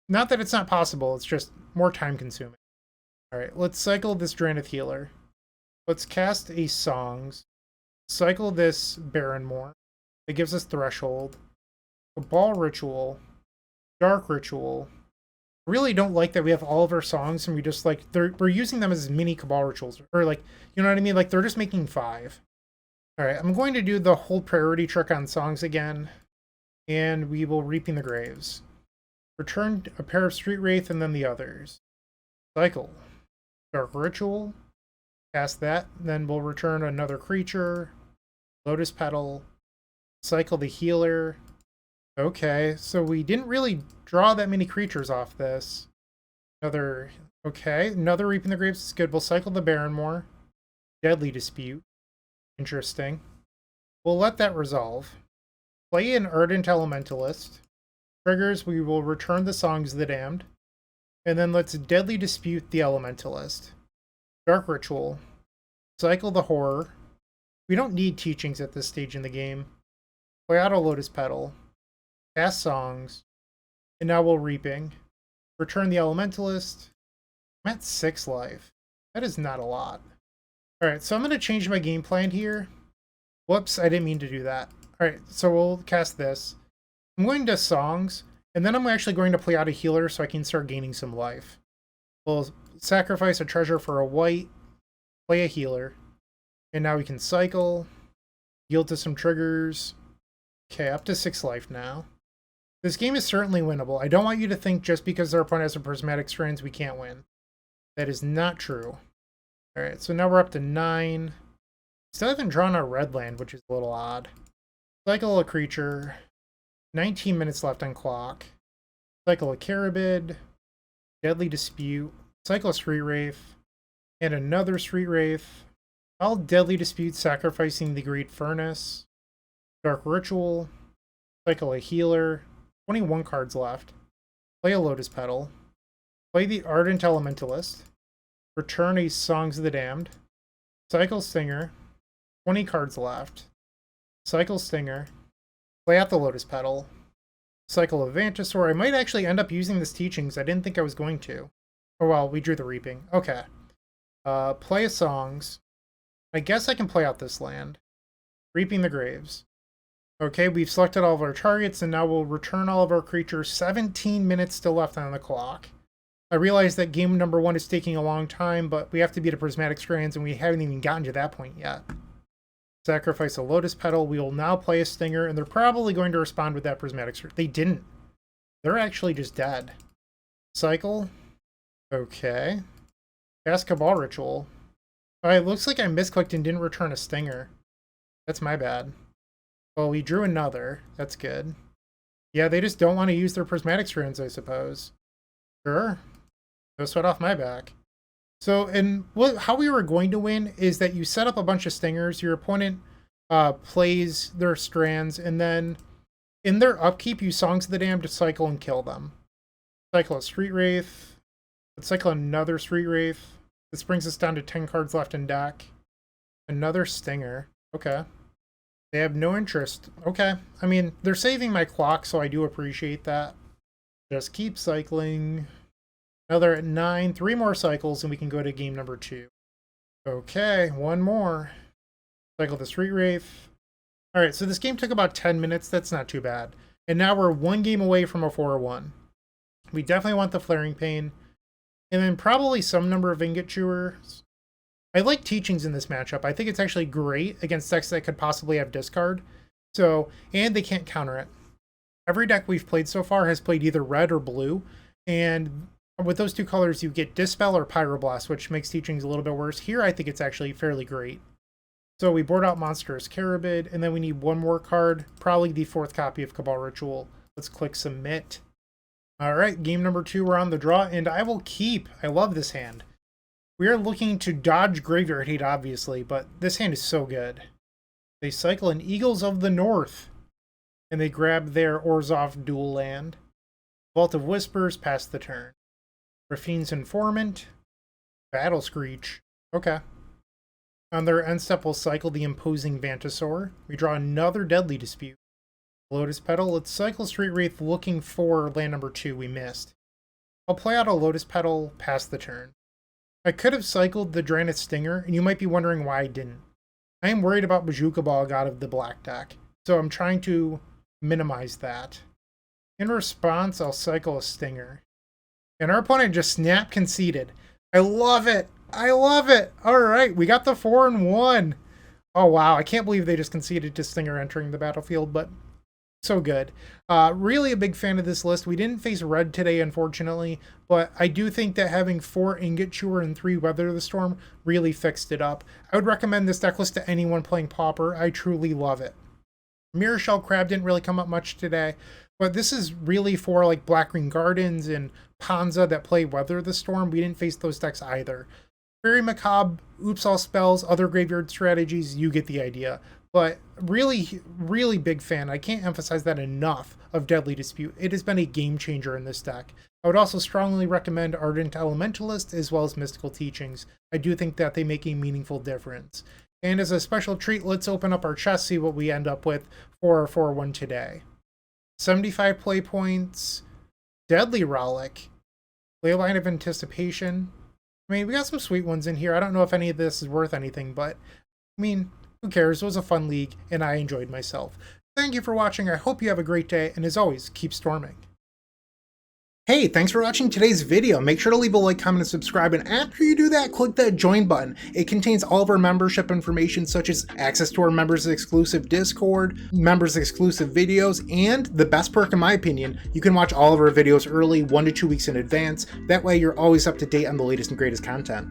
Not that it's not possible, it's just more time consuming. Alright, let's cycle this Drannith Healer. Let's cast a Songs. Cycle this Barrenmore. It gives us Threshold. Cabal Ritual. Dark Ritual. I really don't like that we have all of our songs and we just like, we're using them as mini Cabal Rituals. Or like, you know what I mean? Like they're just making 5. Alright, I'm going to do the hold priority trick on songs again. And we will Reaping the Graves. Return a pair of Street Wraith and then the others. Cycle. Dark Ritual. Cast that. Then we'll return another creature. Lotus Petal. Cycle the Healer. Okay, so we didn't really draw that many creatures off this. Another Reaping the Graves is good. We'll cycle the Barrenmore. Deadly Dispute. Interesting. We'll let that resolve. Play an Ardent Elementalist. Triggers, we will return the Songs of the Damned. And then let's Deadly Dispute the Elementalist. Dark Ritual. Cycle the Horror. We don't need Teachings at this stage in the game. Play out a Lotus Petal. Cast Songs. And now we'll Reaping. Return the Elementalist. I'm at 6 life. That is not a lot. Alright, so I'm going to change my game plan here. Whoops, I didn't mean to do that. Alright, so we'll cast this. I'm going to Songs, and then I'm actually going to play out a Healer so I can start gaining some life. We'll sacrifice a treasure for a white, play a Healer, and now we can cycle, yield to some triggers. Okay, up to 6 life now. This game is certainly winnable. I don't want you to think just because our opponent has a Prismatic Strands we can't win. That is not true. Alright, so now we're up to 9. Still haven't drawn our red land, which is a little odd. Cycle a creature. 19 minutes left on clock. Cycle a Carabid. Deadly Dispute. Cycle a Street Wraith. And another Street Wraith. I'll Deadly Dispute, sacrificing the Great Furnace. Dark Ritual. Cycle a Healer. 21 cards left. Play a Lotus Petal. Play the Ardent Elementalist. Return a Songs of the Damned. Cycle Stinger. 20 cards left. Cycle Stinger. Play out the Lotus Petal. Cycle a Vantasaur. I might actually end up using this Teachings. I didn't think I was going to. Oh well, we drew the Reaping. Okay. Play a Songs. I guess I can play out this land. Reaping the Graves. Okay, we've selected all of our targets, and now we'll return all of our creatures. 17 minutes still left on the clock. I realize that game number 1 is taking a long time, but we have to beat a Prismatic Strands, and we haven't even gotten to that point yet. Sacrifice a Lotus Petal. We will now play a Stinger, and they're probably going to respond with that Prismatic Strand. They didn't. They're actually just dead. Cycle. Okay. Cast Cabal Ritual. Alright, looks like I misclicked and didn't return a Stinger. That's my bad. Well, we drew another. That's good. Yeah, they just don't want to use their Prismatic Strands, I suppose. Sure. No sweat off my back. So, and how we were going to win is that you set up a bunch of Stingers, your opponent plays their Strands, and then in their upkeep, you Songs of the Damned to cycle and kill them. Cycle a Street Wraith. Let's cycle another Street Wraith. This brings us down to 10 cards left in deck. Another Stinger. Okay. They have no interest. Okay. I mean, they're saving my clock, so I do appreciate that. Just keep cycling. Now they're at 9. 3 more cycles, and we can go to game number 2. Okay, 1 more. Cycle the Street Wraith. Alright, so this game took about 10 minutes. That's not too bad. And now we're 1 game away from a 4-1. We definitely want the Flaring Pain. And then probably some number of Ingot Chewers. I like Teachings in this matchup. I think it's actually great against decks that could possibly have discard. So, and they can't counter it. Every deck we've played so far has played either red or blue. And with those 2 colors, you get Dispel or Pyroblast, which makes Teachings a little bit worse. Here, I think it's actually fairly great. So we board out Monstrous Carabid, and then we need 1 more card, probably the 4th copy of Cabal Ritual. Let's click Submit. Alright, game number 2, we're on the draw, and I will keep. I love this hand. We are looking to dodge Graveyard Hate, obviously, but this hand is so good. They cycle an Eagles of the North. and they grab their Orzhov dual land. Vault of Whispers, pass the turn. Raffine's Informant, Battle Screech. Okay. On their end step, we'll cycle the Imposing Vantasaur. We draw another Deadly Dispute. Lotus Petal, let's cycle Street Wraith looking for land number 2 we missed. I'll play out a Lotus Petal, pass the turn. I could have cycled the Drannith Stinger, and you might be wondering why I didn't. I am worried about Bazooka Bog out of the black deck, so I'm trying to minimize that. In response, I'll cycle a Stinger. And our opponent just snap conceded. I love it! I love it! Alright, we got the 4-1. Oh wow, I can't believe they just conceded to Stinger entering the battlefield, but so good. Really a big fan of this list. We didn't face red today, unfortunately, but I do think that having 4 Ingot Chewer and 3 Weather the Storm really fixed it up. I would recommend this deck list to anyone playing Pauper. I truly love it. Mirror Shell Crab didn't really come up much today, but this is really for like Black-Green Gardens and Ponza that play Weather the Storm. We didn't face those decks either. Very Macabre, Oops All Spells, other graveyard strategies, you get the idea. But really, really big fan. I can't emphasize that enough of Deadly Dispute. It has been a game changer in this deck. I would also strongly recommend Ardent Elementalist as well as Mystical Teachings. I do think that they make a meaningful difference. And as a special treat, let's open up our chest, see what we end up with for our 4-1 today. 75 play points, Deadly Relic, Leyline of Anticipation. I mean, we got some sweet ones in here. I don't know if any of this is worth anything, but I mean, who cares? It was a fun league, and I enjoyed myself. Thank you for watching. I hope you have a great day, and as always, keep storming. Hey, thanks for watching today's video. Make sure to leave a like, comment, and subscribe, and after you do that, click that join button. It contains all of our membership information, such as access to our members exclusive Discord, members exclusive videos, and the best perk in my opinion, you can watch all of our videos early, 1 to 2 weeks in advance. That way you're always up to date on the latest and greatest content.